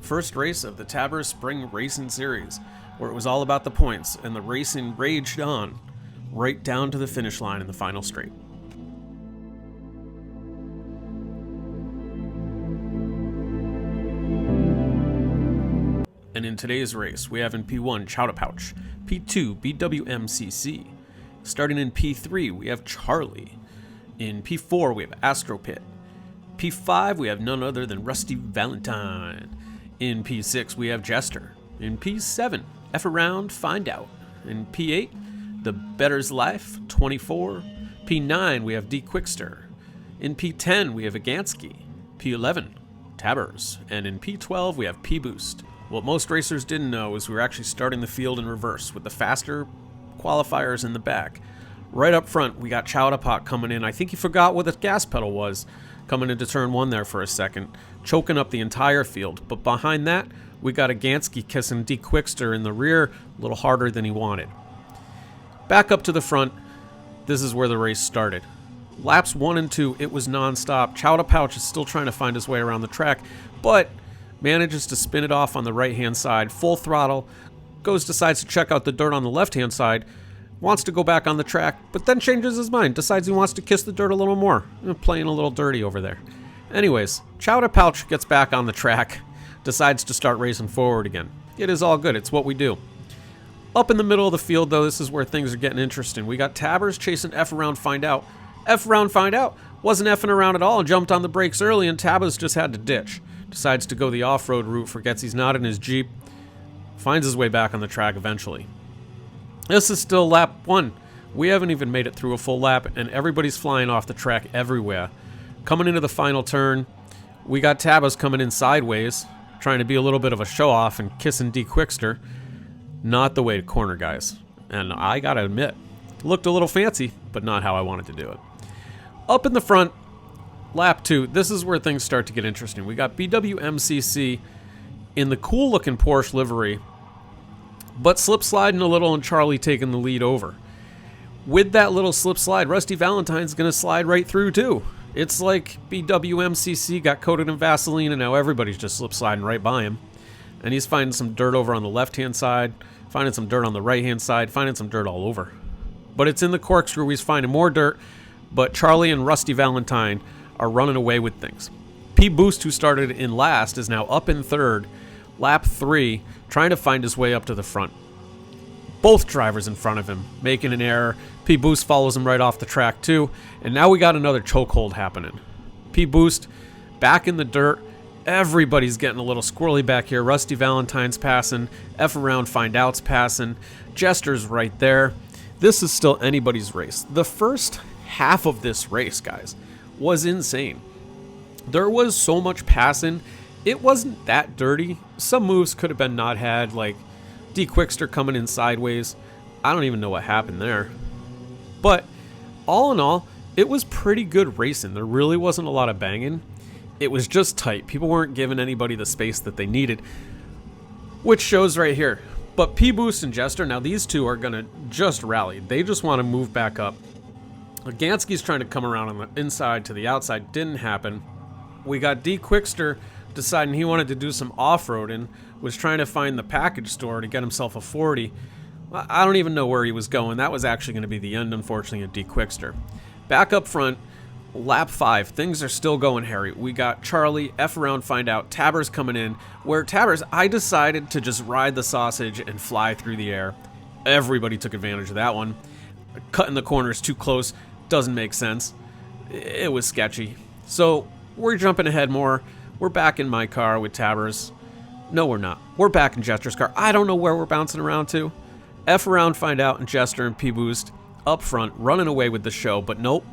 first race of the TABBURZ Spring Racing Series, where it was all about the points, and the racing raged on, right down to the finish line in the final straight. And in today's race, we have in P1, Chowder Pouch, P2, BWMCC. Starting in P3, we have Charlie. In P4, we have Astro Pit. P5, we have none other than Rusty Valentine. In P6, we have Jester. In P7, F Around, Find Out. In P8, The Better's Life, 24. P9, we have D Quickster. In P10, we have Agansky. P11, TABBURZ. And in P12, we have P-Boost. What most racers didn't know is we were actually starting the field in reverse with the faster qualifiers in the back. Right up front, we got Chowder Pot coming in. I think he forgot what the gas pedal was, coming into turn 1 there for a second, choking up the entire field. But behind that, we got Agansky kissing D Quickster in the rear, a little harder than he wanted. Back up to the front, this is where the race started. Laps 1 and 2, it was non-stop. Chowder Pouch is still trying to find his way around the track, but manages to spin it off on the right-hand side, full throttle, decides to check out the dirt on the left-hand side, wants to go back on the track, but then changes his mind, decides he wants to kiss the dirt a little more. Playing a little dirty over there. Anyways, Chowder Pouch gets back on the track, decides to start racing forward again. It is all good, it's what we do. Up in the middle of the field, though, this is where things are getting interesting. We got TABBURZ chasing F Around Find Out. F Around Find Out wasn't effing around at all and jumped on the brakes early, and TABBURZ just had to ditch. Decides to go the off-road route, forgets he's not in his Jeep, finds his way back on the track eventually. This is still lap 1. We haven't even made it through a full lap, and everybody's flying off the track everywhere. Coming into the final turn, we got TABBURZ coming in sideways, trying to be a little bit of a show-off and kissing D Quickster. Not the way to corner, guys. And I gotta admit, looked a little fancy, but not how I wanted to do it. Up in the front, lap 2, this is where things start to get interesting. We got BWMCC in the cool-looking Porsche livery, but slip-sliding a little and Charlie taking the lead over. With that little slip-slide, Rusty Valentine's going to slide right through, too. It's like BWMCC got coated in Vaseline, and now everybody's just slip-sliding right by him. And he's finding some dirt over on the left-hand side, finding some dirt on the right-hand side, finding some dirt all over. But it's in the Corkscrew, he's finding more dirt, but Charlie and Rusty Valentine are running away with things. P-Boost, who started in last, is now up in third, lap 3, trying to find his way up to the front. Both drivers in front of him making an error. P-Boost follows him right off the track too, and now we got another chokehold happening. P-Boost back in the dirt. Everybody's getting a little squirrely back here. Rusty Valentine's passing, F Around Find Out's passing, Jester's right there. This is still anybody's race. The first half of this race, guys, was insane. There was so much passing. It wasn't that dirty. Some moves could have been not had, like D Quickster coming in sideways. I don't even know what happened there. But all in all, it was pretty good racing. There really wasn't a lot of banging. It was just tight. People weren't giving anybody the space that they needed, which shows right here. But P-Boost and Jester, now these two are going to just rally. They just want to move back up. Agansky's trying to come around on the inside to the outside. Didn't happen. We got D Quickster deciding he wanted to do some off-roading, was trying to find the package store to get himself a 40. I don't even know where he was going. That was actually going to be the end, unfortunately, of D Quickster. Back up front, lap 5, things are still going hairy. We got Charlie, F Around Find Out, TABBURZ coming in, where TABBURZ, I decided to just ride the sausage and fly through the air. Everybody took advantage of that one. Cutting the corners too close doesn't make sense. It was sketchy. So we're jumping ahead more. We're back in my car with TABBURZ. No, we're not. We're back in Jester's car. I don't know where we're bouncing around to. F Around Find Out and Jester and P-Boost up front, running away with the show, but nope.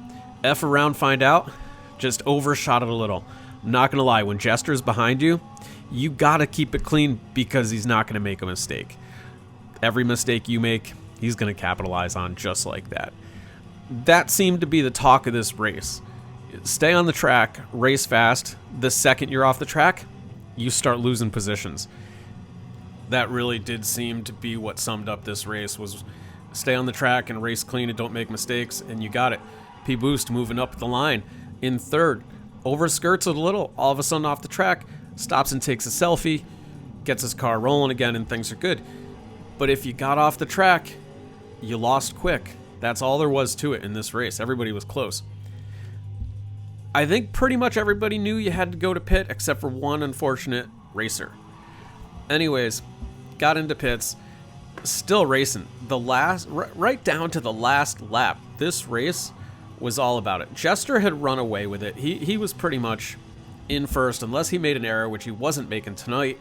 F Around Find Out just overshot it a little. I'm not going to lie, when Jester's behind you, you got to keep it clean because he's not going to make a mistake. Every mistake you make, he's going to capitalize on just like that. That seemed to be the talk of this race. Stay on the track, race fast. The second you're off the track, you start losing positions. That really did seem to be what summed up this race, was stay on the track and race clean and don't make mistakes, and you got it. P-Boost moving up the line in third, overskirts it a little, all of a sudden off the track, stops and takes a selfie, gets his car rolling again, and things are good. But if you got off the track, you lost quick. That's all there was to it in this race. Everybody was close. I think pretty much everybody knew you had to go to pit except for one unfortunate racer. Anyways, got into pits, still racing. Right down to the last lap, this race was all about it. Jester had run away with it. He was pretty much in first, unless he made an error, which he wasn't making tonight.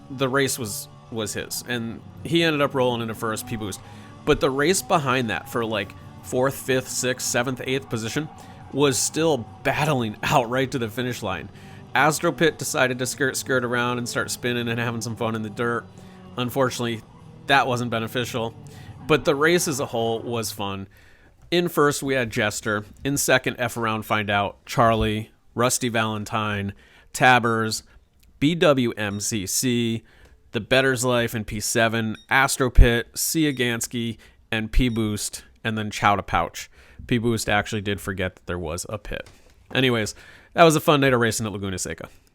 The race was his, and he ended up rolling into first, P-boost. But the race behind that for like 4th, 5th, 6th, 7th, 8th position was still battling out right to the finish line. Astropit decided to skirt around and start spinning and having some fun in the dirt. Unfortunately, that wasn't beneficial, but the race as a whole was fun. In first, we had Jester. In second, F around, find out, Charlie, Rusty Valentine, TABBURZ, BWMCC, The Better's Life in P7, Astropit, Siagansky, and P-Boost, and then Chowda Pouch. P-Boost actually did forget that there was a pit. Anyways, that was a fun night of racing at Laguna Seca.